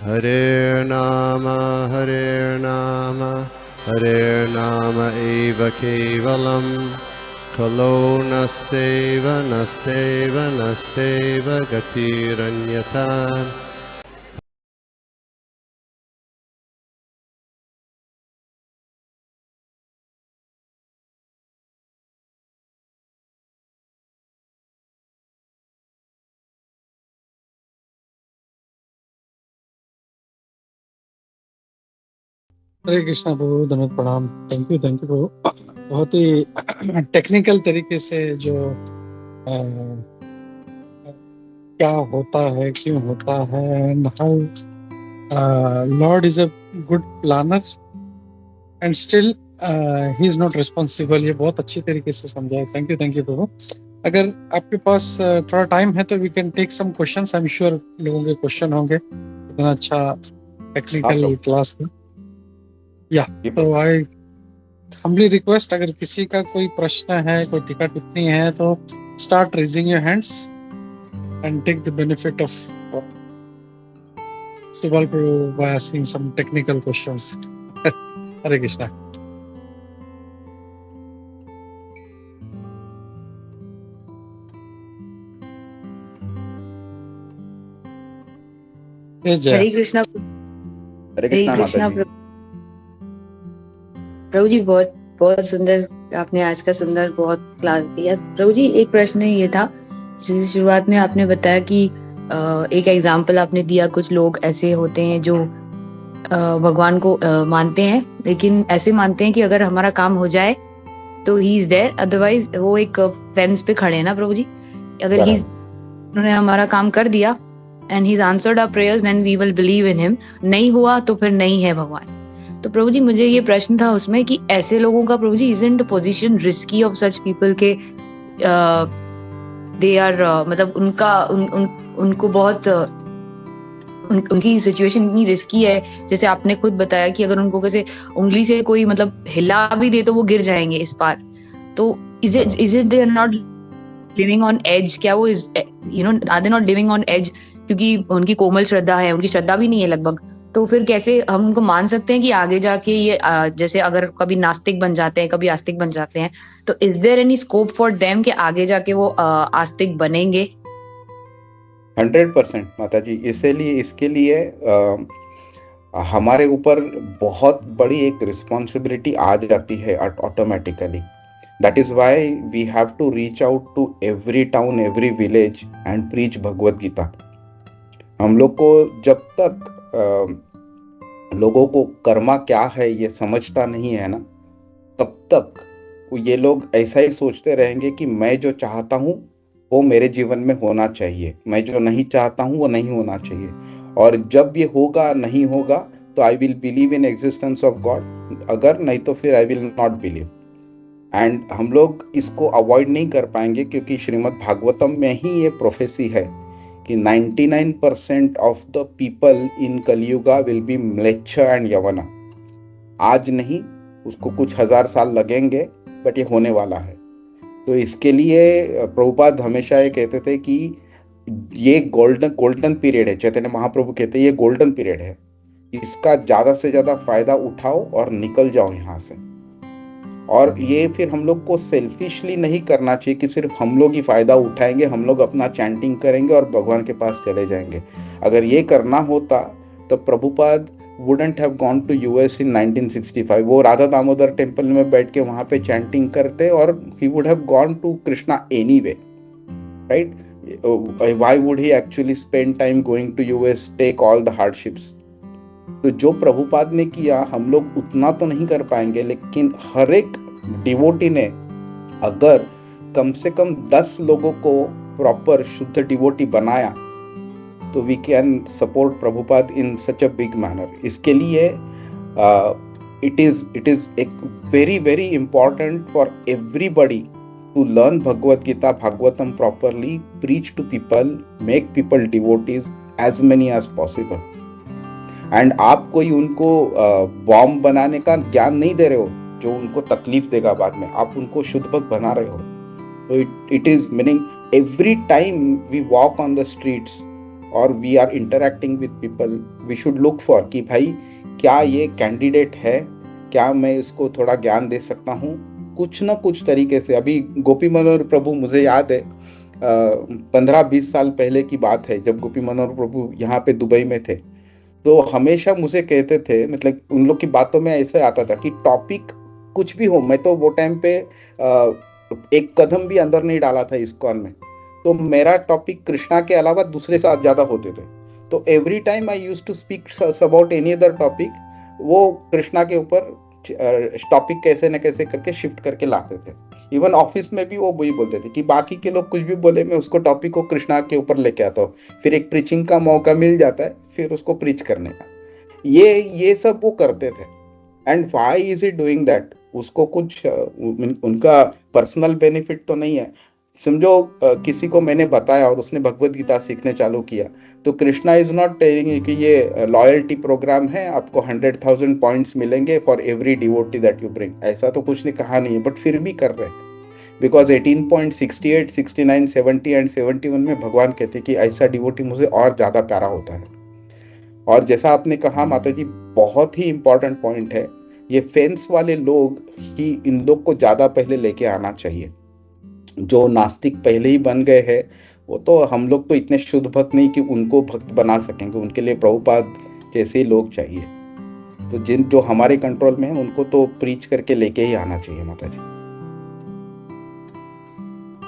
Hare Nama eva kevalam, kalo nasteva gatiranyata. हरे कृष्णा प्रभु, धन्यवाद, प्रणाम। Thank you प्रभु। बहुत ही टेक्निकल तरीके से जो क्या होता है, क्यों होता है, and how lord is a good planner and still he is not responsible, ये बहुत अच्छी तरीके से समझाया। थैंक यू प्रभु। अगर आपके पास थोड़ा टाइम है तो we can take some questions. I am sure लोगों के क्वेश्चन होंगे, इतना अच्छा टेक्निकल क्लास था। या तो आई humbly request, अगर किसी का कोई प्रश्न है, कोई टीका टिप्पणी है, तो start raising your hands and take the benefit of Subal Prabhu by asking some technical questions. Hare Krishna. Yes, Jaya. हरे कृष्णा। हरे कृष्णा प्रभु जी, बहुत बहुत सुंदर आपने आज का सुंदर बहुत क्लास दिया। प्रभु जी, एक प्रश्न ये था, जैसे शुरुआत में आपने बताया कि एक एग्जाम्पल आपने दिया, कुछ लोग ऐसे होते हैं जो भगवान को मानते हैं, लेकिन ऐसे मानते हैं कि अगर हमारा काम हो जाए तो ही इज देयर, अदरवाइज वो एक फेंस पे खड़े हैं ना प्रभु जी। अगर उन्होंने हमारा काम कर दिया and he answered our prayers, then we will believe in him. नहीं हुआ तो फिर नहीं है भगवान। तो प्रभु जी, मुझे ये प्रश्न था उसमें कि ऐसे लोगों का प्रभु जी, isn't the position risky of such people के दे आर मतलब उनको बहुत उनकी सिचुएशन इतनी रिस्की है, जैसे आपने खुद बताया कि अगर उनको कैसे उंगली से कोई मतलब हिला भी दे तो वो गिर जाएंगे इस पार। तो is it they are not living on edge? क्या वो are they not living on edge क्योंकि उनकी कोमल श्रद्धा है, उनकी श्रद्धा भी नहीं है लगभग? तो फिर कैसे हम उनको मान सकते हैं कि आगे जाके ये जैसे अगर कभी नास्तिक बन जाते हैं, कभी आस्तिक बन जाते हैं, तो is there any scope for them कि आगे जाके वो आस्तिक बनेंगे? 100% माता जी। इसके लिए हमारे ऊपर बहुत बड़ी एक रिस्पॉन्सिबिलिटी आ जाती है automatically. That is why we have to reach out to every town, every village and preach Bhagavad Gita. हम लोग को जब तक लोगों को कर्मा क्या है ये समझता नहीं है ना, तब तक ये लोग ऐसा ही सोचते रहेंगे कि मैं जो चाहता हूँ वो मेरे जीवन में होना चाहिए, मैं जो नहीं चाहता हूँ वो नहीं होना चाहिए। और जब ये होगा नहीं होगा तो I will believe in existence of God, अगर नहीं तो फिर I will not believe. And हम लोग इसको अवॉइड नहीं कर पाएंगे, क्योंकि श्रीमद् भागवतम में ही ये प्रोफेसी है कि 99% of the people in Kaliyuga will be mleccha and yavana. आज नहीं, उसको कुछ हजार साल लगेंगे, बट ये होने वाला है। तो इसके लिए प्रभुपाद हमेशा ये कहते थे कि ये गोल्डन पीरियड है। चैतन्य महाप्रभु कहते हैं ये गोल्डन पीरियड है, इसका ज्यादा से ज्यादा फायदा उठाओ और निकल जाओ यहाँ से। और ये फिर हम लोग को सेल्फिशली नहीं करना चाहिए कि सिर्फ हम लोग ही फायदा उठाएंगे, हम लोग अपना चैंटिंग करेंगे और भगवान के पास चले जाएंगे। अगर ये करना होता तो Prabhupada wouldn't have gone to US in 1965। वो राधा दामोदर टेम्पल में बैठ के वहाँ पे चैंटिंग करते और he would have gone to Krishna anyway, right? Why would he actually spend time going to US, take all the hardships? तो जो प्रभुपाद ने किया हम लोग उतना तो नहीं कर पाएंगे, लेकिन हर एक डिवोटी ने अगर कम से कम 10 लोगों को प्रॉपर शुद्ध डिवोटी बनाया तो we can support Prabhupada in such a big manner. इसके लिए इट इज एक very very important for everybody to learn Bhagavad Gita Bhagavatam properly, preach to people, make people devotees as many as possible. And आप कोई उनको bomb बनाने का ज्ञान नहीं दे रहे हो जो उनको तकलीफ देगा बाद में, आप उनको शुद्ध भक्त बना रहे हो। तो it is meaning every time we walk on the streets, और we are interacting with people, we should look for कि भाई क्या ये कैंडिडेट है, क्या मैं इसको थोड़ा ज्ञान दे सकता हूँ कुछ ना कुछ तरीके से। अभी गोपी मनोहर प्रभु, मुझे याद है 15-20 साल पहले की बात है, जब गोपी मनोहर प्रभु यहाँ पे दुबई में थे, तो हमेशा मुझे कहते थे, मतलब उन लोग की बातों में ऐसे आता था कि टॉपिक कुछ भी हो, मैं तो वो टाइम पे एक कदम भी अंदर नहीं डाला था इस्कॉन में, तो मेरा टॉपिक कृष्णा के अलावा दूसरे साथ ज्यादा होते थे। तो every time I used to speak about any other topic, वो कृष्णा के ऊपर टॉपिक कैसे न कैसे करके शिफ्ट करके लाते थे। इवन ऑफिस में भी वो वही बोलते थे कि बाकी के लोग कुछ भी बोले, मैं उसको टॉपिक को कृष्णा के ऊपर लेके आता हूँ, फिर एक प्रीचिंग का मौका मिल जाता है, फिर उसको प्रीच करने का। ये सब वो करते थे। And why is it doing that? उसको कुछ उनका पर्सनल बेनिफिट तो नहीं है। समझो किसी को मैंने बताया और उसने भगवत गीता सीखने चालू किया, तो कृष्णा इज नॉट टेलिंग कि ये लॉयल्टी प्रोग्राम है, आपको 100,000 पॉइंट्स मिलेंगे for every devotee that you bring, ऐसा तो कुछ ने कहा नहीं है, बट फिर भी कर रहे हैं। बिकॉज 18.68, 69, 70 एंड 71 में भगवान कहते कि ऐसा डिवोटी मुझे और ज्यादा प्यारा होता है। और जैसा आपने कहा माता जी, बहुत ही इंपॉर्टेंट पॉइंट है, ये फेंस वाले लोग ही इन लोग को ज्यादा पहले लेके आना चाहिए। जो नास्तिक पहले ही बन गए हैं, वो तो हम लोग तो इतने शुद्ध भक्त नहीं कि उनको भक्त बना सकेंगे, उनके लिए प्रभुपाद जैसे ही लोग चाहिए। तो जो हमारे कंट्रोल में है उनको तो प्रीच करके लेके ही आना चाहिए माता जी।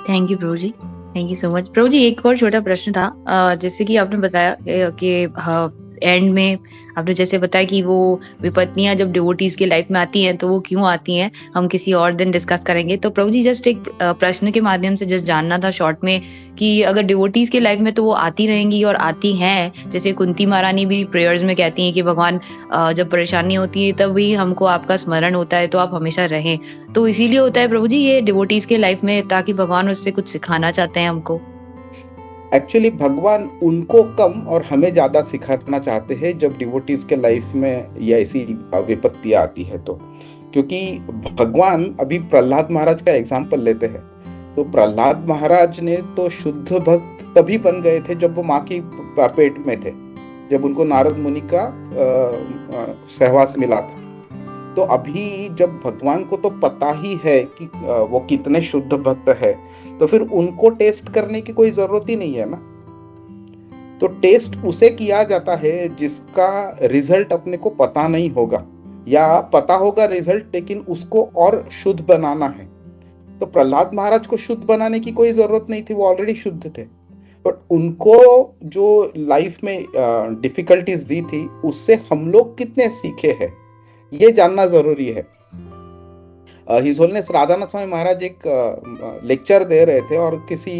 थैंक यू प्रभु जी, थैंक यू सो मच। प्रभु जी एक और छोटा प्रश्न था, जैसे कि आपने बताया कि एंड में आपने जैसे बताया कि वो विपत्तियां जब डिवोटीज की लाइफ में आती हैं तो वो क्यों आती हैं, हम किसी और दिन डिस्कस करेंगे। तो प्रभु जी जस्ट एक प्रश्न के माध्यम से जस्ट जानना था शॉर्ट में कि अगर डिवोटीज की लाइफ में तो वो आती रहेंगी और आती हैं, जैसे कुंती महारानी भी प्रेयर्स में कहती हैं कि भगवान जब परेशानी होती है तब भी हमको आपका स्मरण होता है तो आप हमेशा रहें, तो इसीलिए होता है प्रभु जी ये डिवोटीज के लाइफ में, ताकि भगवान उससे कुछ सिखाना चाहते हैं हमको? एक्चुअली भगवान उनको कम और हमें ज्यादा सिखाना चाहते हैं जब डिवोटीज के लाइफ में ये ऐसी विपत्तियां आती है तो। क्योंकि भगवान, अभी प्रहलाद महाराज का एग्जाम्पल लेते हैं, तो प्रहलाद महाराज ने तो शुद्ध भक्त तभी बन गए थे जब वो माँ की पेट में थे, जब उनको नारद मुनि का सहवास मिला था। तो अभी जब भगवान को तो पता ही है कि वो कितने शुद्ध भक्त है, तो फिर उनको टेस्ट करने की कोई जरूरत ही नहीं है ना। तो टेस्ट उसे किया जाता है जिसका रिजल्ट अपने को पता नहीं होगा, या पता होगा रिजल्ट लेकिन उसको और शुद्ध बनाना है। तो प्रहलाद महाराज को शुद्ध बनाने की कोई जरूरत नहीं थी, वो ऑलरेडी शुद्ध थे, बट उनको जो लाइफ में डिफिकल्टीज दी थी उससे हम लोग कितने सीखे हैं ये जानना जरूरी है। हिज होलीनेस राधानाथ स्वामी महाराज एक लेक्चर दे रहे थे और किसी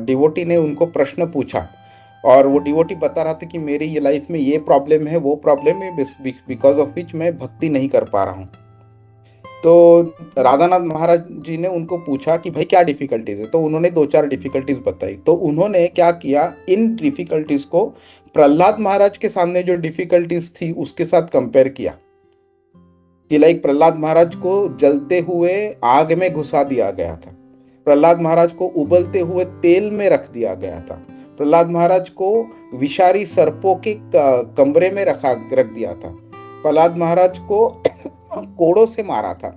डिवोटी ने उनको प्रश्न पूछा, और वो डिवोटी बता रहा था कि मेरी ये लाइफ में ये प्रॉब्लम है, वो प्रॉब्लम है, बिकॉज ऑफ विच मैं भक्ति नहीं कर पा रहा हूँ। तो राधानाथ महाराज जी ने उनको पूछा कि भाई क्या डिफिकल्टीज है, तो उन्होंने 2-4 डिफिकल्टीज बताई। तो उन्होंने क्या किया, इन डिफिकल्टीज को प्रहलाद महाराज के सामने जो डिफिकल्टीज थी उसके साथ कंपेयर किया कि लाइक प्रहलाद महाराज को जलते हुए आग में घुसा दिया गया था, प्रहलाद महाराज को उबलते हुए तेल में रख दिया गया था, प्रहलाद महाराज को विषारी सर्पों के कमरे में रख दिया था, प्रहलाद महाराज को कोड़ों से मारा था,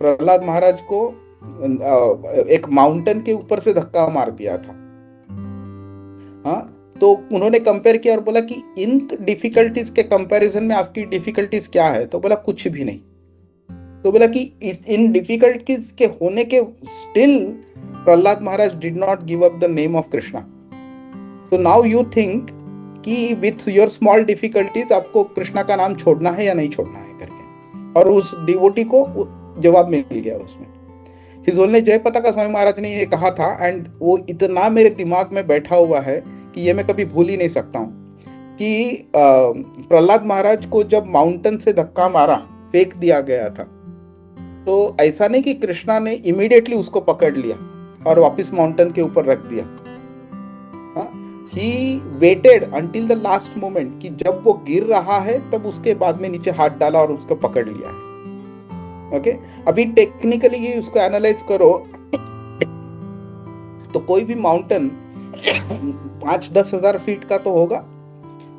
प्रहलाद महाराज को एक माउंटेन के ऊपर से धक्का मार दिया था। हाँ, तो उन्होंने कंपेयर किया और बोला कि इन डिफिकल्टीज के कंपैरिजन में आपकी डिफिकल्टीज क्या है, तो बोला कुछ भी नहीं। तो बोला कि इन डिफिकल्टीज के होने के still Prahlad Maharaj did not give up the name of Krishna. तो नाउ यू थिंक कि विथ योर स्मॉल डिफिकल्टीज आपको कृष्णा का नाम छोड़ना है या नहीं छोड़ना है करके, और उस डिवोटी को जवाब मिल गया उसमें। हिज होलीनेस जय पताका स्वामी महाराज ने ये कहा था, एंड वो इतना मेरे दिमाग में बैठा हुआ है कि ये मैं कभी भूल ही नहीं सकता हूँ कि प्रहलाद महाराज को जब माउंटेन से धक्का मारा, फेंक दिया गया था, तो ऐसा नहीं कि कृष्णा ने इमीडिएटली उसको पकड़ लिया और वापस माउंटेन के ऊपर रख दिया। He waited until the last moment कि जब वो गिर रहा है तब उसके बाद में नीचे हाथ डाला और उसको पकड़ लिया है। ओके, अभी टेक्निकली ये उसको एनालाइज करो तो कोई भी माउंटेन 5-10 हजार फीट का तो होगा,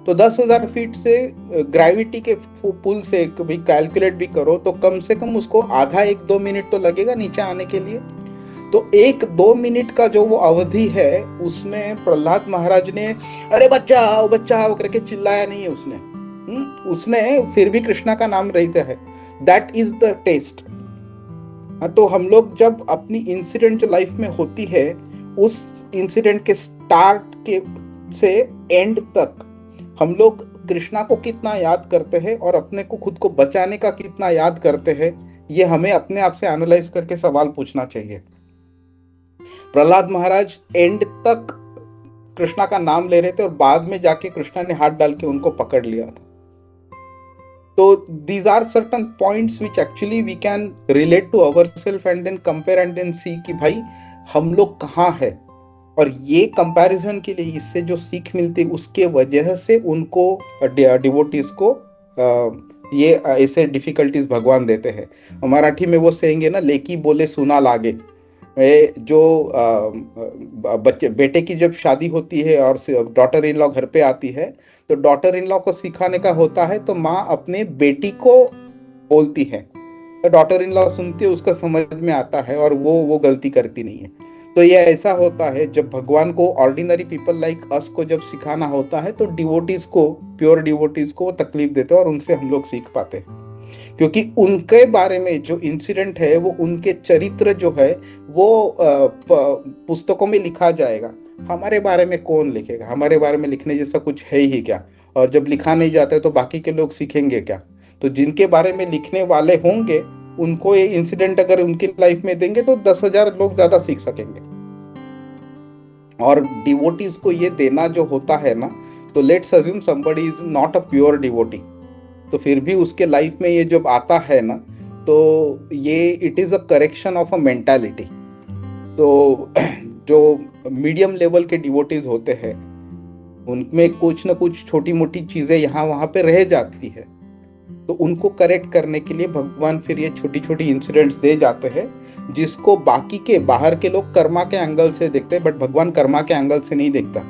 तो 10,000 फीट से ग्रेविटी के पुल से कभी कैलकुलेट भी करो तो कम से कम उसको आधा 1-2 मिनट तो लगेगा नीचे आने के लिए। तो 1-2 मिनट का जो वो अवधि है उसमें प्रहलाद महाराज ने अरे बच्चा आओ करके चिल्लाया नहीं है उसने फिर भी कृष्णा का नाम लेते हैं। That is the test. तो हम लोग जब अपनी इंसिडेंट जो लाइफ में होती है उस इंसिडेंट के स्टार्ट के से एंड तक हम लोग कृष्णा को कितना याद करते हैं और अपने को खुद को बचाने का कितना याद करते हैं, ये हमें अपने आप से एनालाइज करके सवाल पूछना चाहिए। प्रहलाद महाराज एंड तक कृष्णा का नाम ले रहे थे और बाद में जाके कृष्णा ने हाथ डाल के उनको पकड़ लिया था। तो these are certain points which actually we can relate to ourselves and then compare and then see कि भाई हम लोग कहाँ है। और ये कंपैरिजन के लिए इससे जो सीख मिलती है उसके वजह से उनको डिवोटीज को ये ऐसे डिफिकल्टीज भगवान देते हैं। मराठी में वो सेंगे ना, लेकी बोले सुना लागे। जो बच्चे बेटे की जब शादी होती है और डॉटर इन लॉ घर पे आती है तो डॉटर इन लॉ को सिखाने का होता है तो माँ अपने बेटी को बोलती है, तो डॉटर इन लॉ सुनती है, उसको समझ में आता है और वो गलती करती नहीं है। तो ये ऐसा होता है जब भगवान को ऑर्डिनरी पीपल लाइक अस को जब सिखाना होता है तो डिवोटीज को, प्योर डिवोटीज को तकलीफ देते हैं और उनसे हम लोग सीख पाते हैं, क्योंकि उनके बारे में जो इंसिडेंट है वो उनके चरित्र जो है वो पुस्तकों में लिखा जाएगा। हमारे बारे में कौन लिखेगा? हमारे बारे में लिखने जैसा कुछ है ही क्या? और जब लिखा नहीं जाता है तो बाकी के लोग सीखेंगे क्या? तो जिनके बारे में लिखने वाले होंगे उनको ये इंसिडेंट अगर उनकी लाइफ में देंगे तो 10,000 लोग ज्यादा सीख सकेंगे। और डिवोटीज को ये देना जो होता है ना, तो let's assume somebody is not a pure devotee, तो फिर भी उसके लाइफ में ये जब आता है ना तो ये it is a correction of a mentality. तो जो मीडियम लेवल के डिवोटीज होते हैं उनमें कुछ ना कुछ छोटी मोटी चीजें यहाँ वहां पे रह जाती है, तो उनको करेक्ट करने के लिए भगवान फिर ये छोटी छोटी इंसिडेंट्स दे जाते हैं जिसको बाकी के बाहर के लोग कर्मा के एंगल से देखते हैं, बट भगवान कर्मा के एंगल से नहीं देखता।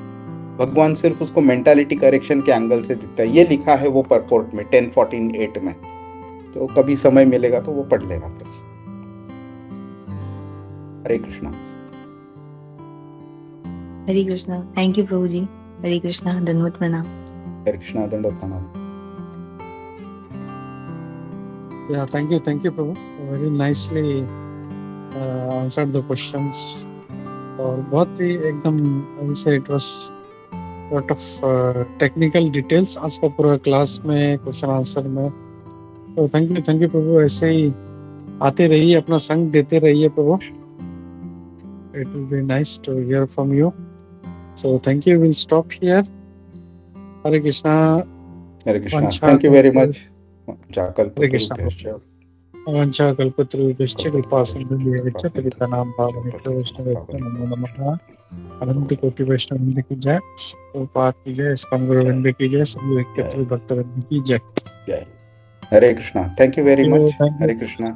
भगवान सिर्फ उसको मेंटालिटी करेक्शन के एंगल से दिखता है। ये लिखा है वो परपोर्ट में 10:14-8 में, तो कभी समय मिलेगा तो वो पढ़ लेना please. Hare Krishna. Hare Krishna. Thank you प्रभु जी। हरे कृष्णा। दंडवत प्रणाम। हरे कृष्णा। दंडवत प्रणाम। Yeah, thank you, Prabhu. Very nicely answered the questions. और बहुत ही एकदम से it was lot of technical details आज का पूरा क्लास में क्वेश्चन आंसर में। तो थैंक यू प्रभु, ऐसे ही आते रहिए, अपना संग देते रहिए प्रभु। It will be nice to hear from you. So thank you. We'll stop here. Hare Krishna. Hare Krishna. Thank you very much. हरे कृष्णा। वंशा कल्पतरुभ्यश्च कृपासिन्धुभ्यश्च पतितानां पावनेभ्यो वैष्णवेभ्यो नमो नमः। अनंत कोटि वैष्णववृंद की जय, प्रभुपाद की जय, इस्कॉन गुरुवृंद की जय, सभी व्यक्तित्व भक्तवृंद की जय। Hare Krishna. Thank you very much. Hare Krishna.